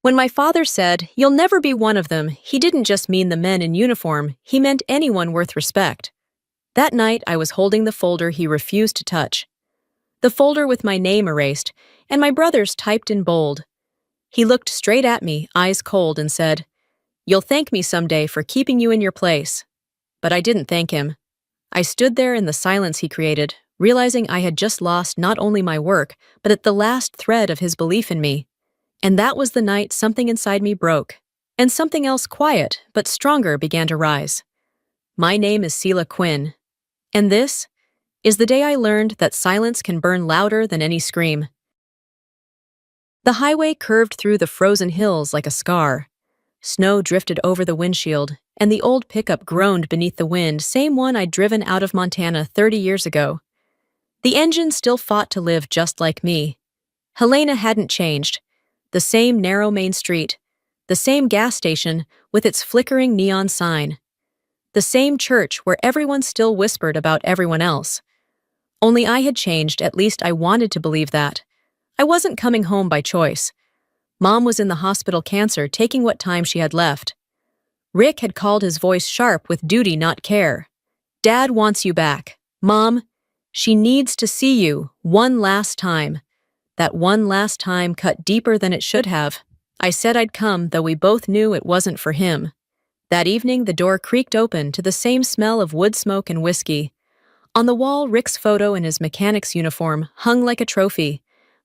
When my father said, "You'll never be one of them," he didn't just mean the men in uniform, he meant anyone worth respect. That night, I was holding the folder he refused to touch. The folder with my name erased, and my brother's typed in bold. He looked straight at me, eyes cold, and said, "You'll thank me someday for keeping you in your place." But I didn't thank him. I stood there in the silence he created, realizing I had just lost not only my work, but at the last thread of his belief in me. And that was the night something inside me broke, and something else quiet but stronger began to rise. My name is Sela Quinn, and this is the day I learned that silence can burn louder than any scream. The highway curved through the frozen hills like a scar. Snow drifted over the windshield, and the old pickup groaned beneath the wind, same one I'd driven out of Montana 30 years ago. The engine still fought to live just like me. Helena hadn't changed. The same narrow main street, the same gas station with its flickering neon sign, the same church where everyone still whispered about everyone else. Only I had changed, at least I wanted to believe that. I wasn't coming home by choice. Mom was in the hospital cancer, taking what time she had left. Rick had called, his voice sharp with duty, not care. "Dad wants you back. Mom, she needs to see you one last time." That one last time cut deeper than it should have. I said I'd come, though we both knew it wasn't for him. That evening, the door creaked open to the same smell of wood smoke and whiskey. On the wall, Rick's photo in his mechanic's uniform hung like a trophy.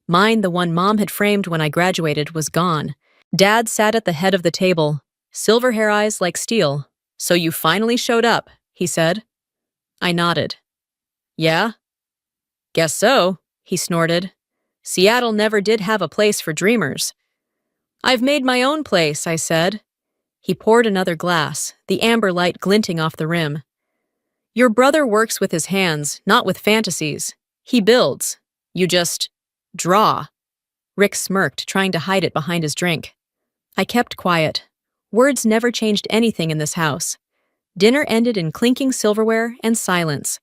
Mine, the one Mom had framed when I graduated, was gone. Dad sat at the head of the table, silver hair eyes like steel. "So you finally showed up," he said. I nodded. "Yeah? Guess so," he snorted. "Seattle never did have a place for dreamers." "I've made my own place," I said. He poured another glass, the amber light glinting off the rim. "Your brother works with his hands, not with fantasies. He builds. You just draw." Rick smirked, trying to hide it behind his drink. I kept quiet. Words never changed anything in this house. Dinner ended in clinking silverware and silence.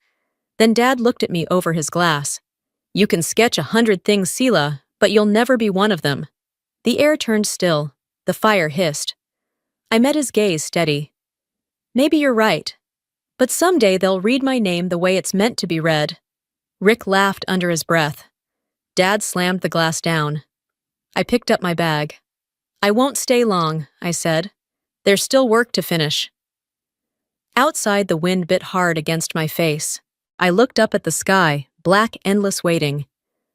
Then Dad looked at me over his glass. "You can sketch 100 things, Sela, but you'll never be one of them." The air turned still. The fire hissed. I met his gaze steady. "Maybe you're right. But someday they'll read my name the way it's meant to be read." Rick laughed under his breath. Dad slammed the glass down. I picked up my bag. "I won't stay long," I said. "There's still work to finish." Outside, the wind bit hard against my face. I looked up at the sky, black, endless waiting.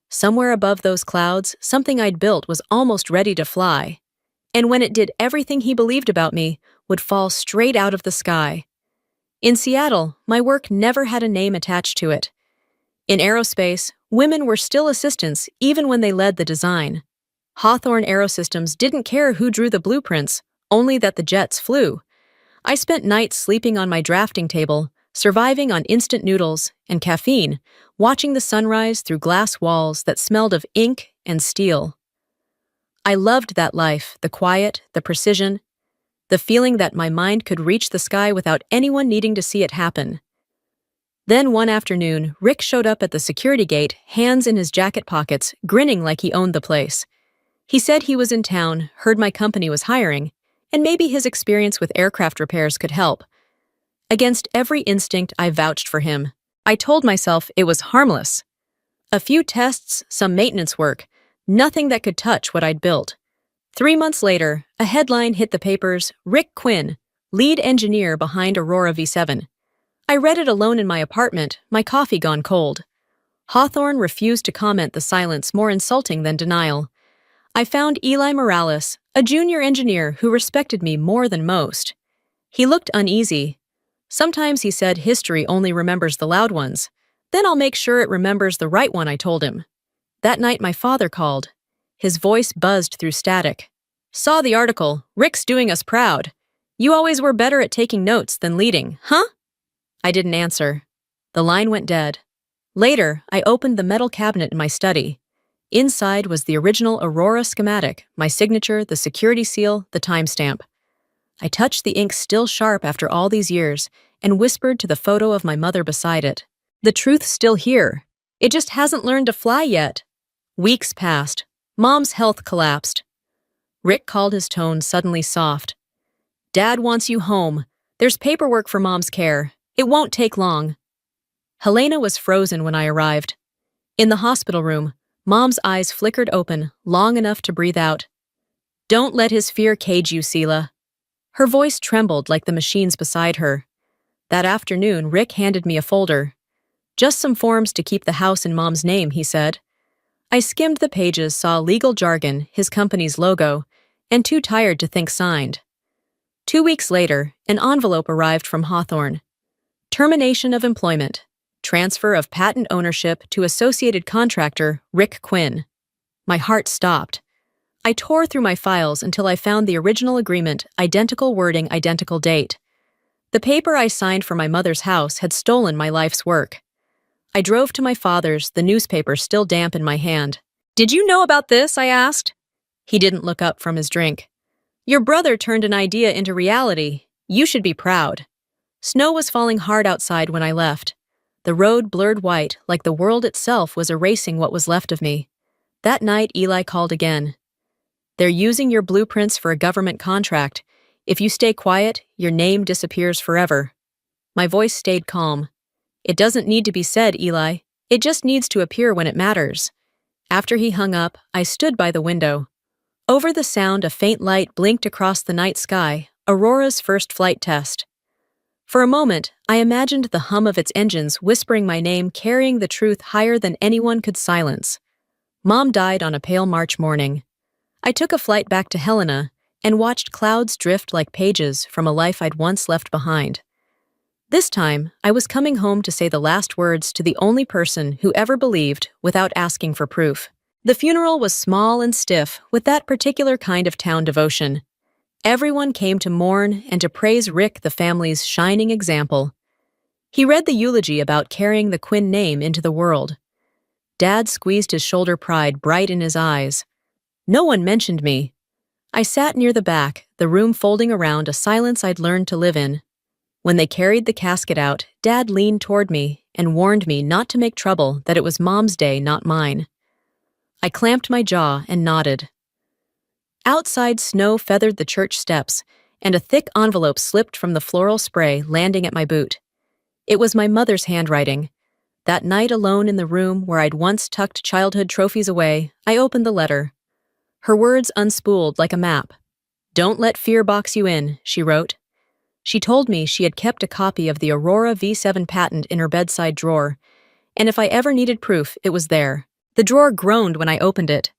Somewhere above those clouds, something I'd built was almost ready to fly. And when it did, everything he believed about me would fall straight out of the sky. In Seattle, my work never had a name attached to it. In aerospace, women were still assistants even when they led the design. Hawthorne Aerosystems didn't care who drew the blueprints, only that the jets flew. I spent nights sleeping on my drafting table, surviving on instant noodles and caffeine, watching the sunrise through glass walls that smelled of ink and steel. I loved that life, the quiet, the precision, the feeling that my mind could reach the sky without anyone needing to see it happen. Then one afternoon, Rick showed up at the security gate, hands in his jacket pockets, grinning like he owned the place. He said he was in town, heard my company was hiring, and maybe his experience with aircraft repairs could help. Against every instinct, I vouched for him. I told myself it was harmless. A few tests, some maintenance work, nothing that could touch what I'd built. 3 months later, a headline hit the papers: "Rick Quinn, lead engineer behind Aurora V7. I read it alone in my apartment, my coffee gone cold. Hawthorne refused to comment, the silence more insulting than denial. I found Eli Morales, a junior engineer who respected me more than most. He looked uneasy. "Sometimes," he said, "history only remembers the loud ones. Then I'll make sure it remembers the right one," I told him. That night my father called. His voice buzzed through static. "Saw the article. Rick's doing us proud. You always were better at taking notes than leading, huh?" I didn't answer. The line went dead. Later, I opened the metal cabinet in my study. Inside was the original Aurora schematic, my signature, the security seal, the timestamp. I touched the ink still sharp after all these years and whispered to the photo of my mother beside it. "The truth's still here. It just hasn't learned to fly yet." Weeks passed. Mom's health collapsed. Rick called, his tone suddenly soft. Dad wants you home. There's paperwork for Mom's care. It won't take long. Helena was frozen when I arrived. In the hospital room, Mom's eyes flickered open, long enough to breathe out. Don't let his fear cage you, Seela. Her voice trembled like the machines beside her. That afternoon, Rick handed me a folder. Just some forms to keep the house in Mom's name, he said. I skimmed the pages, saw legal jargon, his company's logo, and too tired to think signed. 2 weeks later, an envelope arrived from Hawthorne. Termination of employment. Transfer of patent ownership to associated contractor Rick Quinn. My heart stopped. I tore through my files until I found the original agreement, identical wording, identical date. The paper I signed for my mother's house had stolen my life's work. I drove to my father's, the newspaper still damp in my hand. Did you know about this? I asked. He didn't look up from his drink. Your brother turned an idea into reality. You should be proud. Snow was falling hard outside when I left. The road blurred white, like the world itself was erasing what was left of me. That night, Eli called again. They're using your blueprints for a government contract. If you stay quiet, your name disappears forever. My voice stayed calm. It doesn't need to be said, Eli. It just needs to appear when it matters. After he hung up, I stood by the window. Over the sound, a faint light blinked across the night sky, Aurora's first flight test. For a moment, I imagined the hum of its engines whispering my name, carrying the truth higher than anyone could silence. Mom died on a pale March morning. I took a flight back to Helena and watched clouds drift like pages from a life I'd once left behind. This time, I was coming home to say the last words to the only person who ever believed without asking for proof. The funeral was small and stiff, with that particular kind of town devotion. Everyone came to mourn and to praise Rick, the family's shining example. He read the eulogy about carrying the Quinn name into the world. Dad squeezed his shoulder, pride bright in his eyes. No one mentioned me. I sat near the back, the room folding around, a silence I'd learned to live in. When they carried the casket out, Dad leaned toward me and warned me not to make trouble, that it was Mom's day, not mine. I clamped my jaw and nodded. Outside, snow feathered the church steps, and a thick envelope slipped from the floral spray, landing at my boot. It was my mother's handwriting. That night, alone in the room where I'd once tucked childhood trophies away, I opened the letter. Her words unspooled like a map. Don't let fear box you in, she wrote. She told me she had kept a copy of the Aurora V7 patent in her bedside drawer, and if I ever needed proof, it was there. The drawer groaned when I opened it.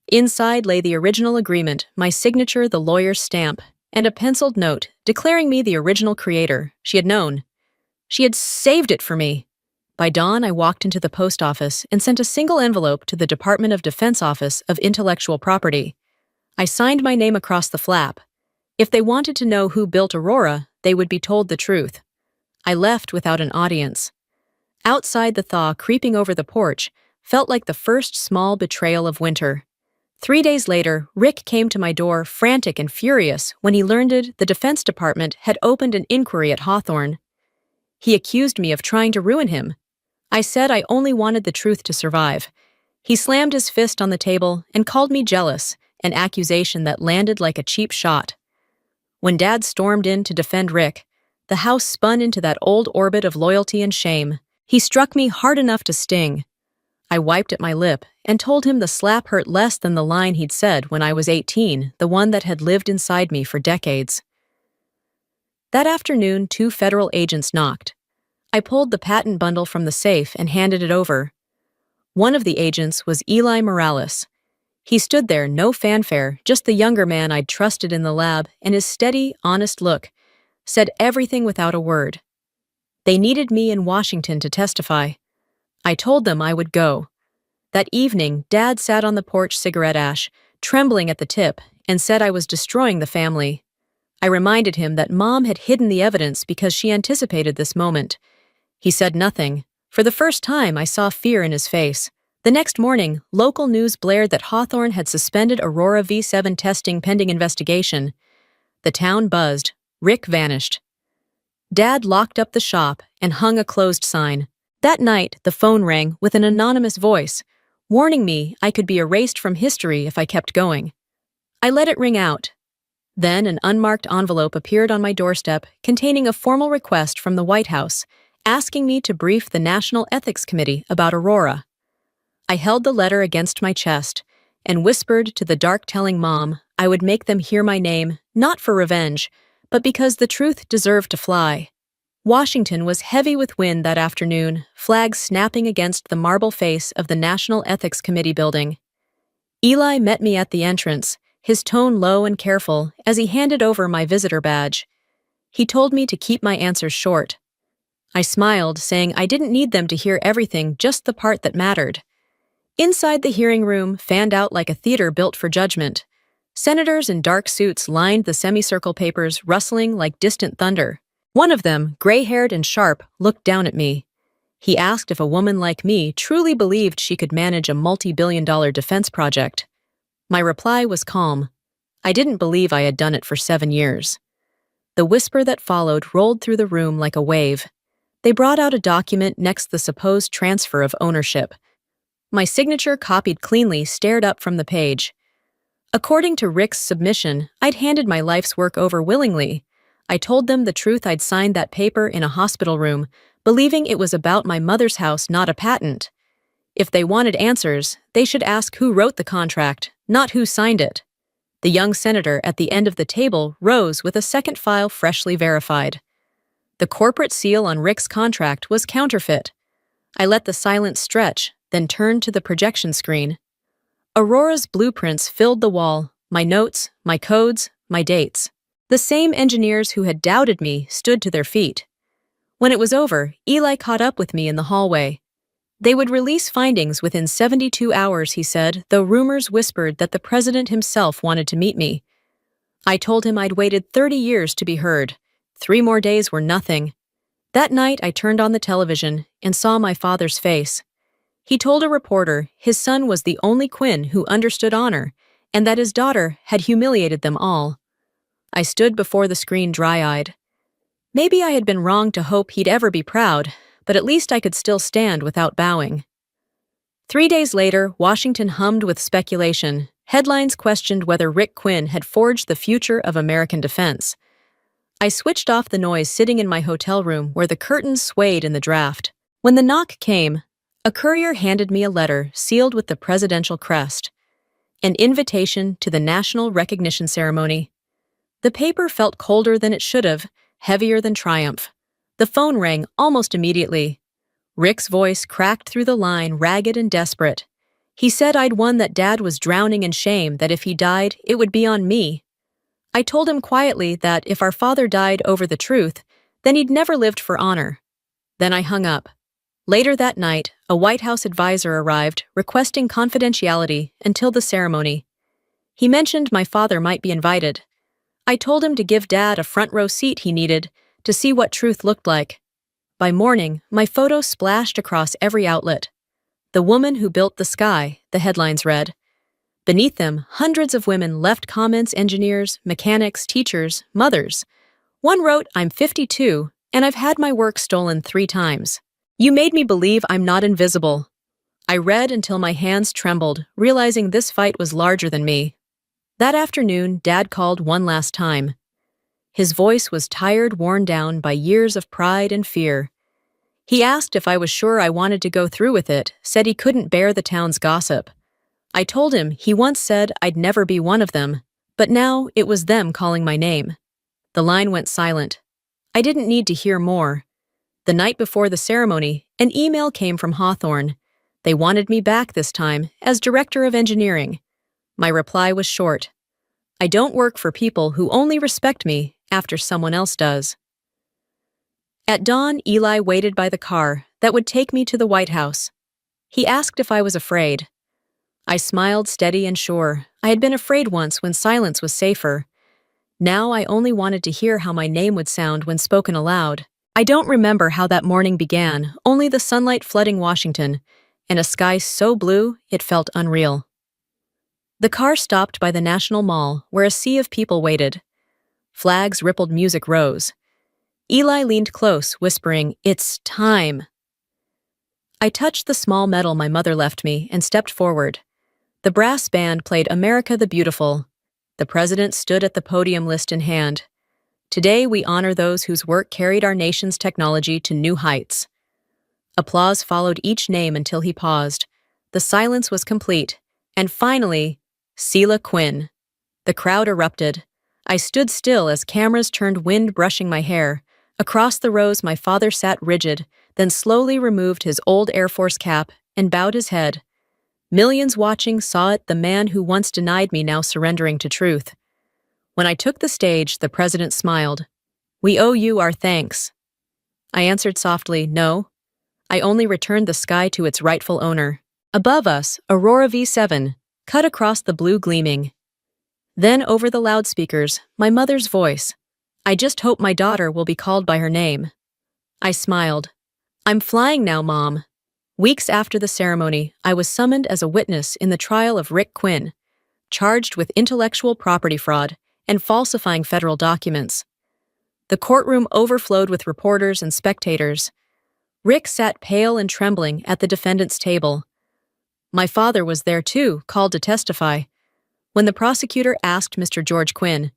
Inside lay the original agreement, my signature, the lawyer's stamp, and a penciled note declaring me the original creator. She had known. She had saved it for me. By dawn, I walked into the post office and sent a single envelope to the Department of Defense Office of Intellectual Property. I signed my name across the flap. If they wanted to know who built Aurora, they would be told the truth. I left without an audience. Outside, the thaw creeping over the porch felt like the first small betrayal of winter. 3 days later, Rick came to my door, frantic and furious, when he learned the Defense Department had opened an inquiry at Hawthorne. He accused me of trying to ruin him. I said I only wanted the truth to survive. He slammed his fist on the table and called me jealous, an accusation that landed like a cheap shot. When Dad stormed in to defend Rick, the house spun into that old orbit of loyalty and shame. He struck me hard enough to sting. I wiped at my lip and told him the slap hurt less than the line he'd said when I was 18, the one that had lived inside me for decades. That afternoon, 2 federal agents knocked. I pulled the patent bundle from the safe and handed it over. One of the agents was Eli Morales. He stood there, no fanfare, just the younger man I'd trusted in the lab, and his steady, honest look said everything without a word. They needed me in Washington to testify. I told them I would go. That evening, Dad sat on the porch, cigarette ash, trembling at the tip, and said I was destroying the family. I reminded him that Mom had hidden the evidence because she anticipated this moment. He said nothing. For the first time, I saw fear in his face. The next morning, local news blared that Hawthorne had suspended Aurora V7 testing pending investigation. The town buzzed. Rick vanished. Dad locked up the shop and hung a closed sign. That night, the phone rang with an anonymous voice, warning me I could be erased from history if I kept going. I let it ring out. Then an unmarked envelope appeared on my doorstep containing a formal request from the White House, asking me to brief the National Ethics Committee about Aurora. I held the letter against my chest and whispered to the dark-telling mom I would make them hear my name, not for revenge, but because the truth deserved to fly. Washington was heavy with wind that afternoon, flags snapping against the marble face of the National Ethics Committee building. Eli met me at the entrance, his tone low and careful as he handed over my visitor badge. He told me to keep my answers short. I smiled, saying I didn't need them to hear everything, just the part that mattered. Inside the hearing room fanned out like a theater built for judgment. Senators in dark suits lined the semicircle papers, rustling like distant thunder. One of them, gray-haired and sharp, looked down at me. He asked if a woman like me truly believed she could manage a multi-billion-dollar defense project. My reply was calm. I didn't believe I had done it for 7 years. The whisper that followed rolled through the room like a wave. They brought out a document next the supposed transfer of ownership. My signature, copied cleanly, stared up from the page. According to Rick's submission, I'd handed my life's work over willingly. I told them the truth. I'd signed that paper in a hospital room, believing it was about my mother's house, not a patent. If they wanted answers, they should ask who wrote the contract, not who signed it. The young senator at the end of the table rose with a second file freshly verified. The corporate seal on Rick's contract was counterfeit. I let the silence stretch, then turned to the projection screen. Aurora's blueprints filled the wall, my notes, my codes, my dates. The same engineers who had doubted me stood to their feet. When it was over, Eli caught up with me in the hallway. They would release findings within 72 hours, he said, though rumors whispered that the president himself wanted to meet me. I told him I'd waited 30 years to be heard. 3 more days were nothing. That night, I turned on the television and saw my father's face. He told a reporter his son was the only Quinn who understood honor, and that his daughter had humiliated them all. I stood before the screen dry-eyed. Maybe I had been wrong to hope he'd ever be proud, but at least I could still stand without bowing. 3 days later, Washington hummed with speculation. Headlines questioned whether Rick Quinn had forged the future of American defense. I switched off the noise sitting in my hotel room where the curtains swayed in the draft. When the knock came, a courier handed me a letter sealed with the presidential crest, an invitation to the national recognition ceremony. The paper felt colder than it should have, heavier than triumph. The phone rang almost immediately. Rick's voice cracked through the line, ragged and desperate. He said I'd won, that Dad was drowning in shame, that if he died, it would be on me. I told him quietly that if our father died over the truth, then he'd never lived for honor. Then I hung up. Later that night, a White House advisor arrived, requesting confidentiality until the ceremony. He mentioned my father might be invited. I told him to give Dad a front-row seat he needed to see what truth looked like. By morning, my photo splashed across every outlet. "The woman who built the sky," the headlines read. Beneath them, hundreds of women left comments: engineers, mechanics, teachers, mothers. One wrote, "I'm 52, and I've had my work stolen 3 times. You made me believe I'm not invisible." I read until my hands trembled, realizing this fight was larger than me. That afternoon, Dad called one last time. His voice was tired, worn down by years of pride and fear. He asked if I was sure I wanted to go through with it, said he couldn't bear the town's gossip. I told him he once said I'd never be one of them, but now it was them calling my name. The line went silent. I didn't need to hear more. The night before the ceremony, an email came from Hawthorne. They wanted me back this time as director of engineering. My reply was short. I don't work for people who only respect me after someone else does. At dawn, Eli waited by the car that would take me to the White House. He asked if I was afraid. I smiled, steady and sure. I had been afraid once when silence was safer. Now I only wanted to hear how my name would sound when spoken aloud. I don't remember how that morning began, only the sunlight flooding Washington, and a sky so blue it felt unreal. The car stopped by the National Mall, where a sea of people waited. Flags rippled, music rose. Eli leaned close, whispering, "It's time." I touched the small medal my mother left me and stepped forward. The brass band played "America the Beautiful." the president stood at the podium, list in hand. Today we honor those whose work carried our nation's technology to new heights. Applause followed each name until he paused. The silence was complete. And finally, Sheila Quinn. The crowd erupted. I stood still as cameras turned, wind brushing my hair. Across the rows my father sat rigid, then slowly removed his old Air Force cap and bowed his head. Millions watching saw it, the man who once denied me now surrendering to truth. When I took the stage, the president smiled. "We owe you our thanks." I answered softly, "No. I only returned the sky to its rightful owner." Above us, Aurora V7, cut across the blue gleaming. Then over the loudspeakers, my mother's voice. "I just hope my daughter will be called by her name." I smiled. "I'm flying now, Mom." Weeks after the ceremony, I was summoned as a witness in the trial of Rick Quinn, charged with intellectual property fraud and falsifying federal documents. The courtroom overflowed with reporters and spectators. Rick sat pale and trembling at the defendant's table. My father was there too, called to testify. When the prosecutor asked Mr. George Quinn,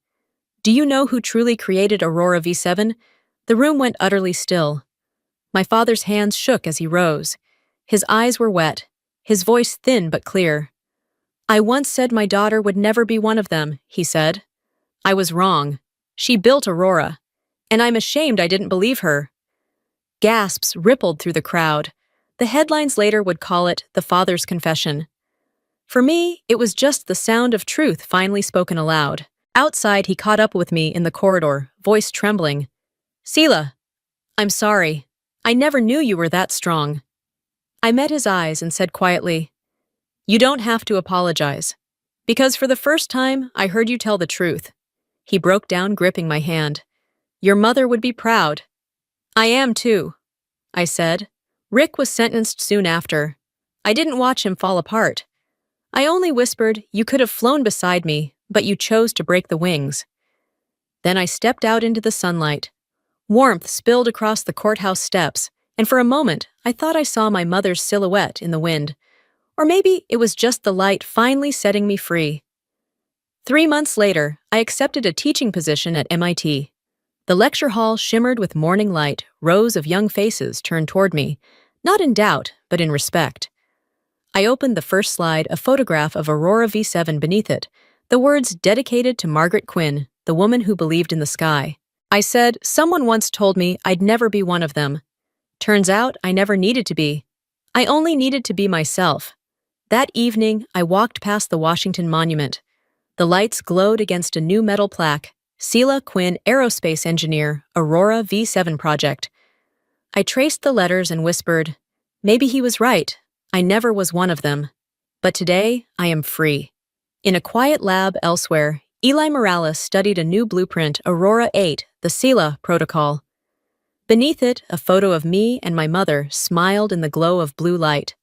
"Do you know who truly created Aurora V7?" the room went utterly still. My father's hands shook as he rose. His eyes were wet, his voice thin but clear. "I once said my daughter would never be one of them," he said. "I was wrong. She built Aurora. And I'm ashamed I didn't believe her." Gasps rippled through the crowd. The headlines later would call it the father's confession. For me, it was just the sound of truth finally spoken aloud. Outside, he caught up with me in the corridor, voice trembling. "Sheila, I'm sorry. I never knew you were that strong." I met his eyes and said quietly, "You don't have to apologize. Because for the first time, I heard you tell the truth." He broke down, gripping my hand. "Your mother would be proud." "I am too," I said. Rick was sentenced soon after. I didn't watch him fall apart. I only whispered, "You could have flown beside me, but you chose to break the wings." Then I stepped out into the sunlight. Warmth spilled across the courthouse steps, and for a moment, I thought I saw my mother's silhouette in the wind. Or maybe it was just the light finally setting me free. 3 months later, I accepted a teaching position at MIT. The lecture hall shimmered with morning light, rows of young faces turned toward me, not in doubt, but in respect. I opened the first slide, a photograph of Aurora V7 beneath it, the words "Dedicated to Margaret Quinn, the woman who believed in the sky." I said, "Someone once told me I'd never be one of them. Turns out I never needed to be. I only needed to be myself." That evening, I walked past the Washington Monument. The lights glowed against a new metal plaque, "Sheila Quinn, Aerospace Engineer, Aurora V7 Project." I traced the letters and whispered, "Maybe he was right. I never was one of them. But today, I am free." In a quiet lab elsewhere, Eli Morales studied a new blueprint, Aurora 8, the Sheila Protocol. Beneath it, a photo of me and my mother smiled in the glow of blue light.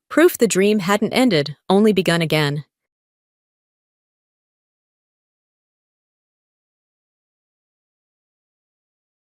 Proof the dream hadn't ended, only begun again.